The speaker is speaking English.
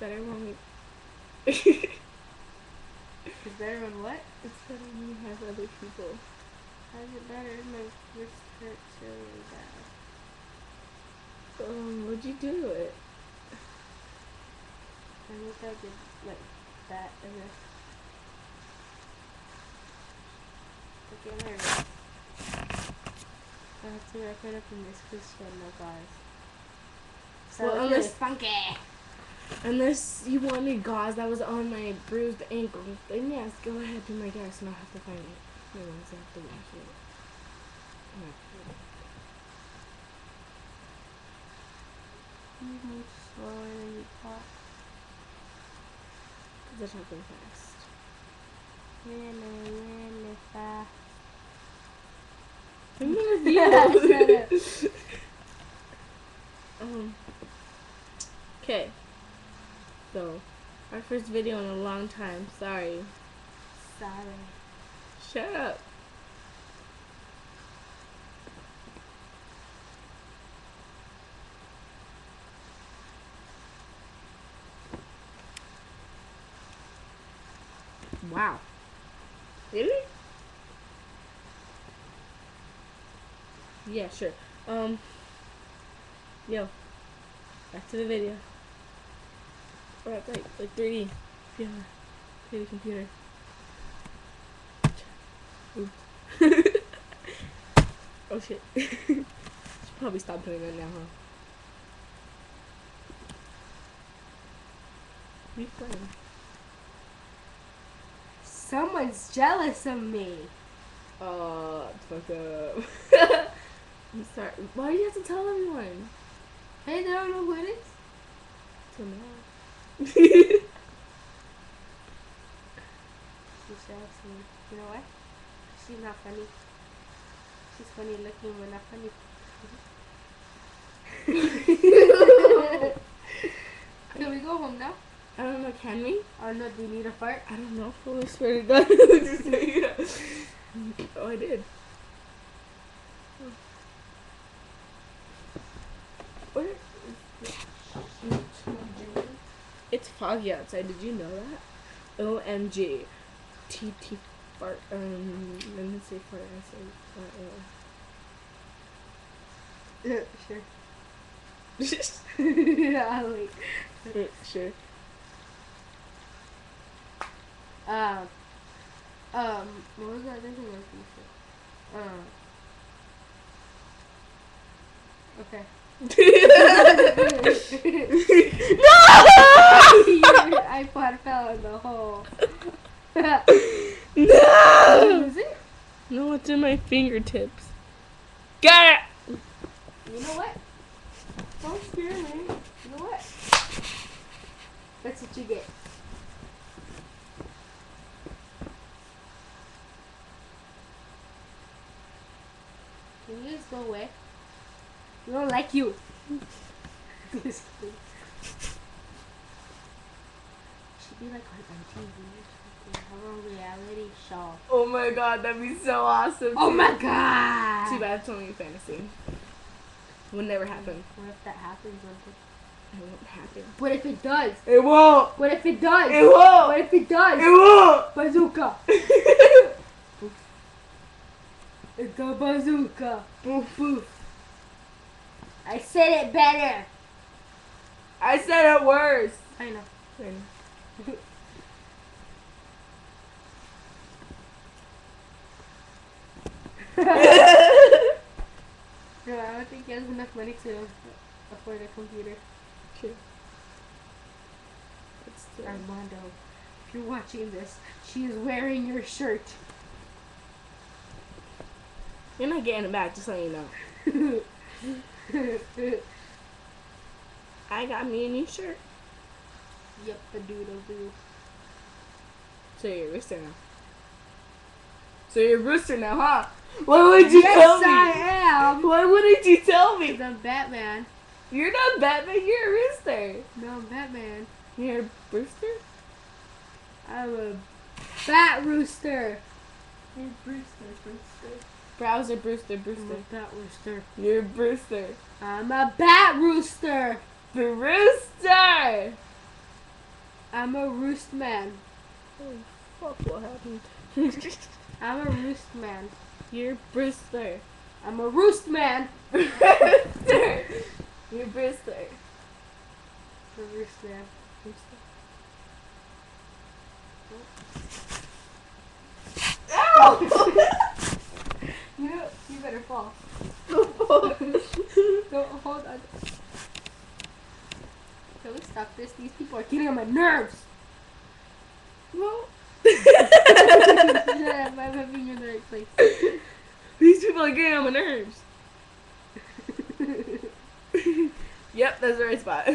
better when we. It's better when what? It's better when you have other people. How's it better? My wrist hurts really bad. What'd you do to it? I think I did like that and this. Look at my wrist. I have to wrap it up in this because she had no gauze. So Well, it was unless- funky. Unless you wanted gauze that was on my bruised ankle, then yes, go ahead, be my guest, and I'll have to find it. Otherwise, I have to wash it. You move slower than you talk. Because I'm talking fast. Really fast. I'm with you. Okay. So, our first video in a long time. Sorry. Sorry. Shut up. Wow. Really? Yeah, sure. Yo. Back to the video. Right, like 3D. Yeah. 3D computer. Oops. Oh shit. Should probably stop doing that now, huh? Be fun. Someone's jealous of me. Fuck up. I'm sorry. Why do you have to tell everyone? Hey, they don't know who it is? Till now. She's jealous of me. You know why? She's not funny. She's funny looking, but not funny. Can we go home now? I don't know, can we? Oh no, do you need a fart? I don't know. Holy swear to God. Just say it. Oh, I did. Where is the It's foggy outside. Did you know that? OMG. TT fart. Let me say fart. I say Sure. fart. Yeah, wait. Sure. What was that other thing I was gonna say? Okay. No! Your iPod fell in the hole. No! Is it? No, it's in my fingertips. Got it! You know what? Don't scare me. You know what? That's what you get. Can you just go away? We don't like you. Just kidding. Should be like on TV or something. Have a reality show. Oh my god, that'd be so awesome. Oh too. my god! Too bad it's only a fantasy. Would never happen. What if that happens one day? It won't happen. What if it does? It won't! What if it does? It won't! What if it does? It won't! Bazooka! It's a bazooka! Boof, boof. I said it better! I said it worse. I know. No, I don't think he has enough money to afford a computer. Sure. But still. Armando, if you're watching this, she is wearing your shirt. You're not getting it back, just so you know. I got me a new shirt. Yep, a doodle doo. So you're a rooster now. So you're a rooster now, huh? Why would you tell me? Yes, I am! Why wouldn't you tell me? I'm Batman. You're not Batman, you're a rooster. No, I'm Batman. You're a rooster? I'm a bat rooster. You're Brewster, Brewster. Browser Brewster, I'm Brewster. a bat rooster. You're Brewster. I'm a bat rooster. Brewster! I'm a roost man. Oh, fuck, what happened? I'm a roost man. You're Brewster. I'm a roost man. Brewster. You're Brewster. I'm a roost man. Ow! You better fall. Don't Don't hold on. Can we stop this? These people are getting on my nerves. Well, I'm having you in the right place. these people are getting on my nerves. Yep, that's the right spot.